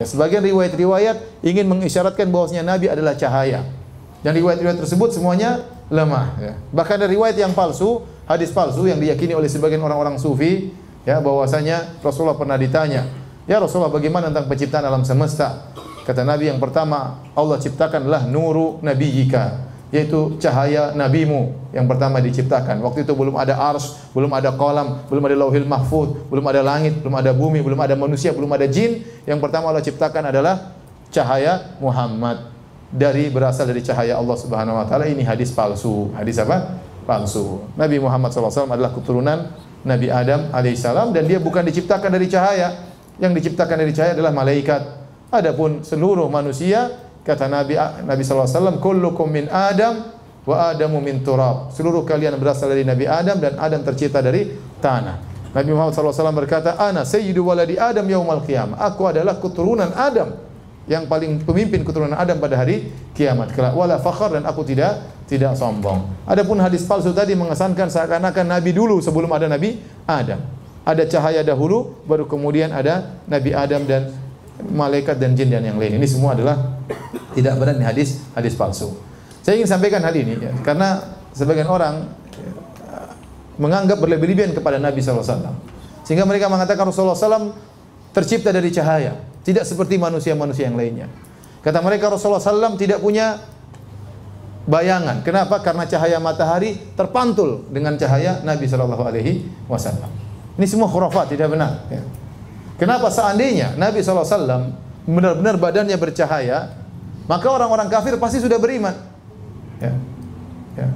Sebagian riwayat-riwayat ingin mengisyaratkan bahwasanya Nabi adalah cahaya. Dan riwayat-riwayat tersebut semuanya lemah. Ya. Bahkan ada riwayat yang palsu, hadis palsu yang diyakini oleh sebagian orang-orang sufi, ya, bahwasanya Rasulullah pernah ditanya, ya Rasulullah, bagaimana tentang penciptaan alam semesta? Kata Nabi, yang pertama Allah ciptakanlah nuru nabiyyika, yaitu cahaya nabimu yang pertama diciptakan. Waktu itu belum ada arsy, belum ada qalam, belum ada lauhil mahfuz, belum ada langit, belum ada bumi, belum ada manusia, belum ada jin. Yang pertama Allah ciptakan adalah cahaya Muhammad, berasal dari cahaya Allah Subhanahu wa taala. Ini hadis palsu. Hadis apa? Palsu. Nabi Muhammad SAW adalah keturunan Nabi Adam alaihissalam dan dia bukan diciptakan dari cahaya. Yang diciptakan dari cahaya adalah malaikat. Adapun seluruh manusia, kata Nabi SAW, kullukum min Adam wa Adamu min turab. Seluruh kalian berasal dari Nabi Adam dan Adam tercipta dari tanah. Nabi Muhammad SAW berkata, ana sayyidu waladi Adam yaumal qiyamah. Aku adalah keturunan Adam, yang paling pemimpin keturunan Adam pada hari kiamat kelak. Wala fakhar, dan aku tidak sombong. Adapun hadis palsu tadi mengesankan seakan-akan Nabi dulu sebelum ada Nabi Adam. Ada cahaya dahulu, baru kemudian ada Nabi Adam dan malaikat dan jin dan yang lain. Ini semua adalah tidak benar, ini hadis palsu. Saya ingin sampaikan hal ini ya, karena sebagian orang menganggap berlebih-lebihan kepada Nabi SAW, sehingga mereka mengatakan Rasulullah SAW tercipta dari cahaya, tidak seperti manusia-manusia yang lainnya. Kata mereka Rasulullah SAW tidak punya bayangan. Kenapa? Karena cahaya matahari terpantul dengan cahaya Nabi SAW. Ini semua khurafat, tidak benar ya. Kenapa? Seandainya Nabi SAW benar-benar badannya bercahaya, maka orang-orang kafir pasti sudah beriman ya. Ya.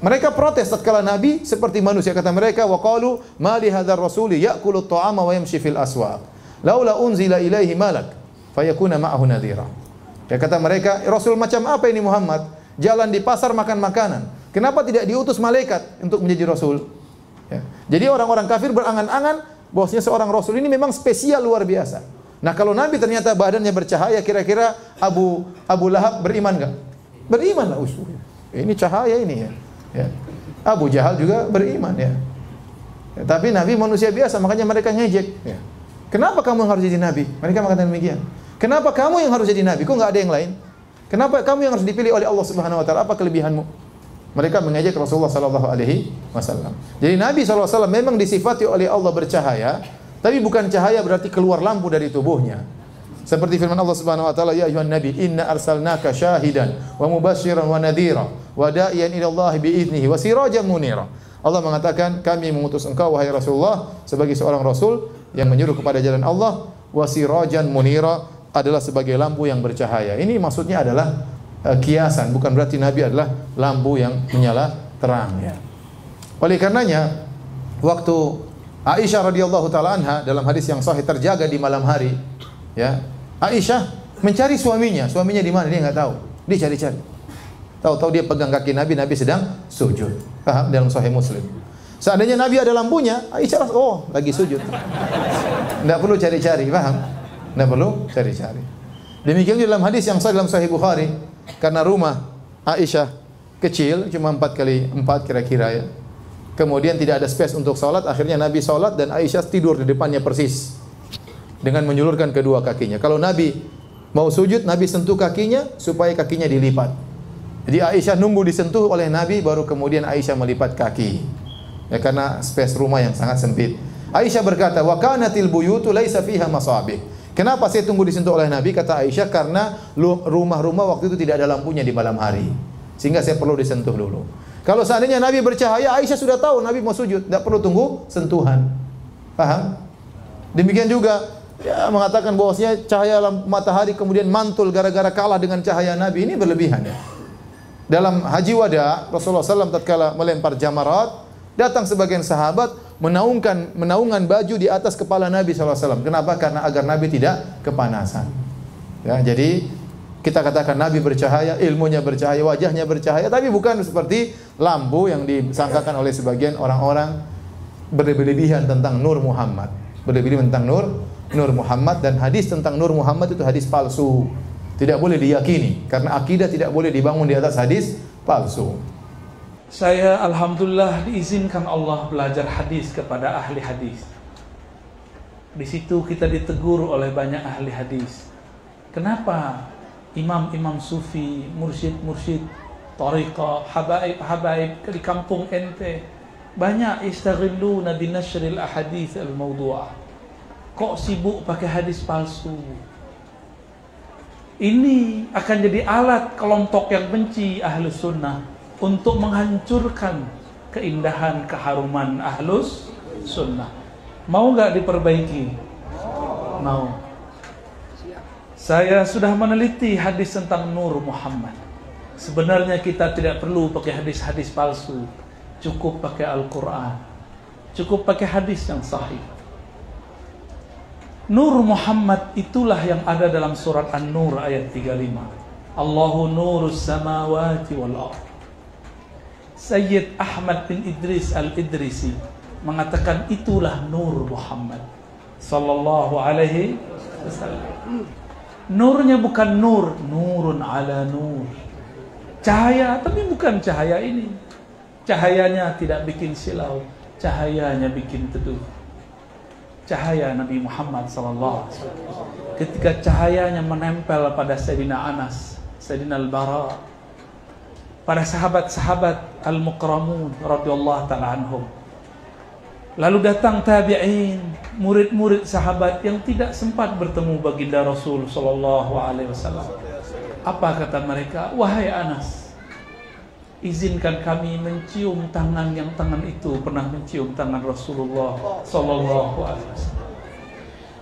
Mereka protes tatkala Nabi seperti manusia. Kata mereka, wa qalu ma li hadzal rasuli ya'kulu at-ta'ama wa yamshi fil aswaq laula unzila ilaihi malak fayakuna ma'ahu nadhira. Ya, kata mereka, Rasul macam apa ini Muhammad? Jalan di pasar makan makanan. Kenapa tidak diutus malaikat untuk menjadi Rasul? Ya. Jadi orang-orang kafir berangan-angan bahwasanya seorang Rasul ini memang spesial luar biasa. Nah, kalau Nabi ternyata badannya bercahaya, kira-kira Abu Lahab beriman enggak? Beriman lah usul. Ini cahaya ini ya. Ya. Abu Jahal juga beriman ya. Ya, tapi Nabi manusia biasa, makanya mereka ngejek ya. Kenapa kamu yang harus jadi Nabi? Mereka mengatakan demikian. Kenapa kamu yang harus jadi Nabi? Kok enggak ada yang lain? Kenapa kamu yang harus dipilih oleh Allah Subhanahu wa taala? Apa kelebihanmu? Mereka mengejek Rasulullah sallallahu alaihi wasallam. Jadi Nabi sallallahu alaihi wasallam memang disifati oleh Allah bercahaya, tapi bukan cahaya berarti keluar lampu dari tubuhnya. Seperti firman Allah Subhanahu wa taala, ya ayuhan nabi inna arsalnaka syahidan wa mubasysyiran wa nadhira wa da'iyan ila Allah bi idnihi wa sirajan munira. Allah mengatakan, kami mengutus engkau wahai Rasulullah sebagai seorang rasul yang menyuruh kepada jalan Allah, wa sirajan munira, adalah sebagai lampu yang bercahaya. Ini maksudnya adalah kiasan, bukan berarti Nabi adalah lampu yang menyala terang ya. Oleh karenanya waktu Aisyah radhiyallahu taala anha dalam hadis yang sahih terjaga di malam hari ya, Aisyah mencari suaminya di mana dia enggak tahu. Dia cari-cari. Tahu-tahu dia pegang kaki Nabi, Nabi sedang sujud. Paham? Dalam sahih Muslim. Seandainya Nabi ada lampunya, Aisyah lagi sujud. Enggak perlu cari-cari, paham? Enggak perlu cari-cari. Demikian juga dalam hadis yang sahih dalam sahih Bukhari, karena rumah Aisyah kecil, cuma 4x4 kira-kira ya. Kemudian tidak ada space untuk salat, akhirnya Nabi salat dan Aisyah tidur di depannya persis dengan menjulurkan kedua kakinya. Kalau Nabi mau sujud, Nabi sentuh kakinya supaya kakinya dilipat. Jadi Aisyah nunggu disentuh oleh Nabi, baru kemudian Aisyah melipat kaki. Ya, karena space rumah yang sangat sempit. Aisyah berkata, wa kanatil buyutu laisa fiha masabih. Kenapa saya tunggu disentuh oleh Nabi? Kata Aisyah, karena rumah-rumah waktu itu tidak ada lampunya di malam hari, sehingga saya perlu disentuh dulu. Kalau seandainya Nabi bercahaya, Aisyah sudah tahu Nabi mau sujud, tidak perlu tunggu sentuhan. Paham? Demikian juga ya, mengatakan bahwasanya cahaya matahari kemudian mantul gara-gara kalah dengan cahaya Nabi, ini berlebihan ya. Dalam haji wada, Rasulullah SAW tatkala melempar jamarat, datang sebagian sahabat menaungkan baju di atas kepala Nabi SAW. Kenapa? Karena agar Nabi tidak kepanasan. Ya, jadi kita katakan Nabi bercahaya, ilmunya bercahaya, wajahnya bercahaya, tapi bukan seperti lampu yang disangkakan oleh sebagian orang-orang berlebihan tentang Nur Muhammad. Berlebihan tentang Nur Muhammad, dan hadis tentang Nur Muhammad itu hadis palsu. Tidak boleh diyakini, karena akidah tidak boleh dibangun di atas hadis palsu. Saya alhamdulillah diizinkan Allah belajar hadis kepada ahli hadis. Di situ kita ditegur oleh banyak ahli hadis. Kenapa imam-imam sufi, mursyid-mursyid, tariqah, habaib-habaib di kampung ente banyak istaghilluna binashril ahadits al-mawdu'ah? Kok sibuk pakai hadis palsu? Ini akan jadi alat kelompok yang benci Ahlus Sunnah untuk menghancurkan keindahan keharuman Ahlus Sunnah. Mau nggak diperbaiki? Mau. Saya sudah meneliti hadis tentang Nur Muhammad. Sebenarnya kita tidak perlu pakai hadis-hadis palsu. Cukup pakai Al-Quran. Cukup pakai hadis yang sahih. Nur Muhammad itulah yang ada dalam surat An-Nur ayat 35. Allahu nurus samawati wal ardh. Sayyid Ahmad bin Idris Al-Idrisi mengatakan itulah Nur Muhammad sallallahu alaihi wasallam. Nurnya bukan nur, nurun ala nur. Cahaya, tapi bukan cahaya ini. Cahayanya tidak bikin silau, cahayanya bikin teduh. Cahaya Nabi Muhammad sallallahu alaihi wasallam. Ketika cahayanya menempel pada Sayyidina Anas, Sayyidina Al-Bara, para sahabat-sahabat Al-Mukramun radhiyallahu ta'ala anhum. Lalu datang tabi'in, murid-murid sahabat yang tidak sempat bertemu baginda Rasul sallallahu alaihi wasallam. Apa kata mereka? Wahai Anas, izinkan kami mencium tangan yang tangan itu pernah mencium tangan Rasulullah sallallahu alaihi wasallam.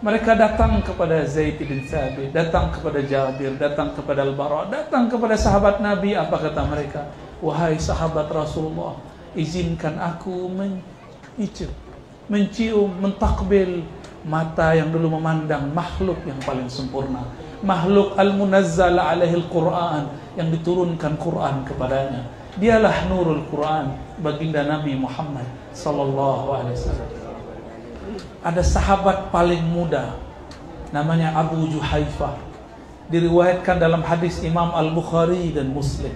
Mereka datang kepada Zaid bin Thabit, datang kepada Jabir, datang kepada Al-Bara, datang kepada sahabat Nabi. Apa kata mereka? Wahai sahabat Rasulullah, izinkan aku mencium, mentakbil mata yang dulu memandang makhluk yang paling sempurna, makhluk al-munazzal alaihi al-Quran, yang diturunkan Quran kepadanya. Dialah nurul Quran, baginda Nabi Muhammad sallallahu alaihi wasallam. Ada sahabat paling muda namanya Abu Juhaifah, diriwayatkan dalam hadis Imam Al-Bukhari dan Muslim.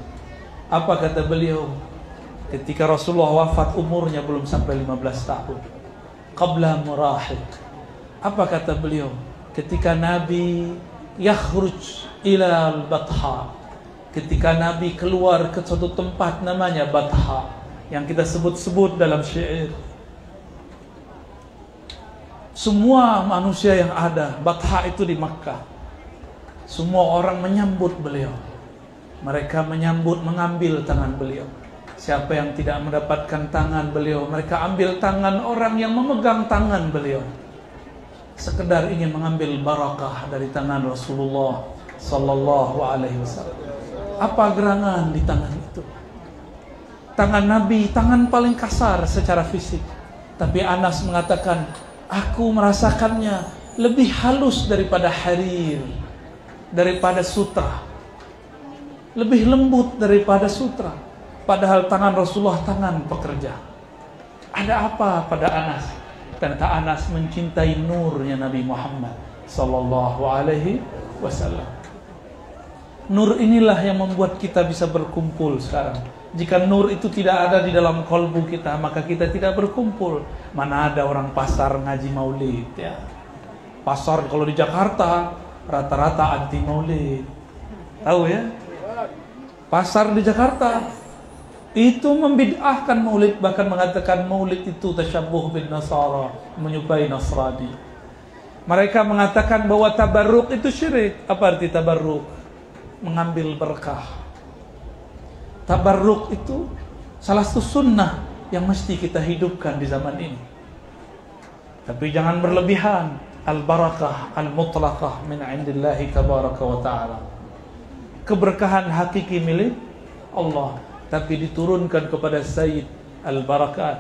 Apa kata beliau ketika Rasulullah wafat, umurnya belum sampai 15 tahun, qabla murahiq. Apa kata beliau ketika Nabi yakhruj ila al-Batha, ketika Nabi keluar ke suatu tempat namanya Batha, yang kita sebut-sebut dalam syair. Semua manusia yang ada, Batha itu di Makkah, semua orang menyambut beliau. Mereka menyambut, mengambil tangan beliau. Siapa yang tidak mendapatkan tangan beliau, mereka ambil tangan orang yang memegang tangan beliau, sekedar ingin mengambil barakah dari tangan Rasulullah sallallahu alaihi wasallam. Apa gerangan di tangan itu? Tangan Nabi, tangan paling kasar secara fisik. Tapi Anas mengatakan, aku merasakannya lebih halus daripada harir, daripada sutra, lebih lembut daripada sutra. Padahal tangan Rasulullah tangan pekerja. Ada apa pada Anas? Ternyata Anas mencintai nurnya Nabi Muhammad sallallahu alaihi wasallam. Nur inilah yang membuat kita bisa berkumpul sekarang. Jika nur itu tidak ada di dalam kolbu kita, maka kita tidak berkumpul. Mana ada orang pasar ngaji maulid ya. Pasar kalau di Jakarta rata-rata anti maulid. Tahu ya? Pasar di Jakarta itu membid'ahkan maulid, bahkan mengatakan maulid itu tasyabbuh bin Nasara, menyerupai Nasrani. Mereka mengatakan bahwa tabarruk itu syirik. Apa arti tabarruk? Mengambil berkah. Tabarruk itu salah satu sunnah yang mesti kita hidupkan di zaman ini. Tapi jangan berlebihan. Al-barakah al-mutlaqah min indillahi tabaraka wa ta'ala. Keberkahan hakiki milik Allah, tapi diturunkan kepada Sayyid Al-Barakat,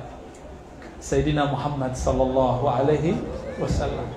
Sayyidina Muhammad sallallahu alaihi wasallam.